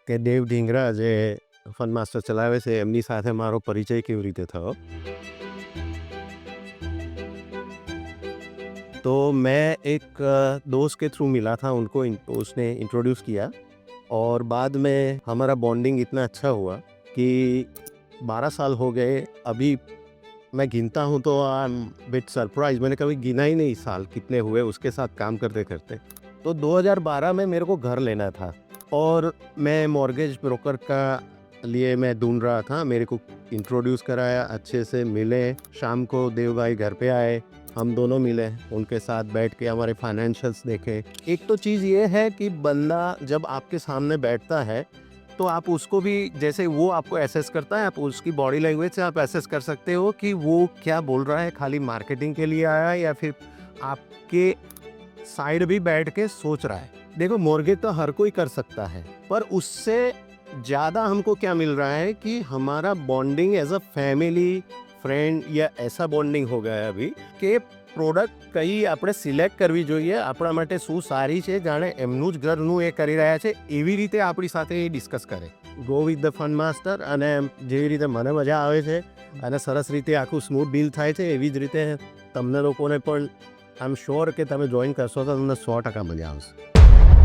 કે દેવ ઢીંગરા જે fun master ચલાવે છે એમની સાથે મારો પરિચय કેવી રીતે થયો। तो मैं एक दोस्त के थ्रू मिला था उनको, उसने इंट्रोड्यूस किया और बाद में हमारा बॉन्डिंग इतना अच्छा हुआ कि 12 साल हो गए। अभी मैं गिनता हूँ तो आई एम बिट सरप्राइज, मैंने कभी गिना ही नहीं साल कितने हुए उसके साथ काम करते करते। तो 2012 में मेरे को घर लेना था और मैं मॉर्गेज ब्रोकर का लिए मैं ढूंढ रहा था। मेरे को इंट्रोड्यूस कराया, अच्छे से मिले, शाम को देव भाई घर पे आए, हम दोनों मिले, उनके साथ बैठ के हमारे फाइनेंशियल्स देखे। एक तो चीज़ ये है कि बंदा जब आपके सामने बैठता है तो आप उसको भी, जैसे वो आपको एसेस करता है, आप उसकी बॉडी लैंग्वेज से आप एसेस कर सकते हो कि वो क्या बोल रहा है, खाली मार्केटिंग के लिए आया है या फिर आपके साइड भी बैठ के सोच रहा है। देखो, मॉर्गेज तो हर कोई कर सकता है, पर उससे ज़्यादा हमको क्या मिल रहा है कि हमारा bonding as a family friend या ऐसा बॉन्डिंग हो गया है अभी कि પ્રોડક્ટ કઈ આપણે સિલેક્ટ કરવી જોઈએ, આપણા માટે શું સારી છે, જાણે એમનું જ ઘરનું એ કરી રહ્યા છે એવી રીતે આપણી સાથે એ ડિસ્કસ કરે। Go with the fun master, અને જેવી રીતે મને મજા આવે છે અને સરસ રીતે આખું સ્મૂથ ડીલ થાય છે, એવી જ રીતે તમને લોકોને પણ આઈ એમ શ્યોર કે તમે જોઈન કરશો તો તમને 100% મજા આવશે।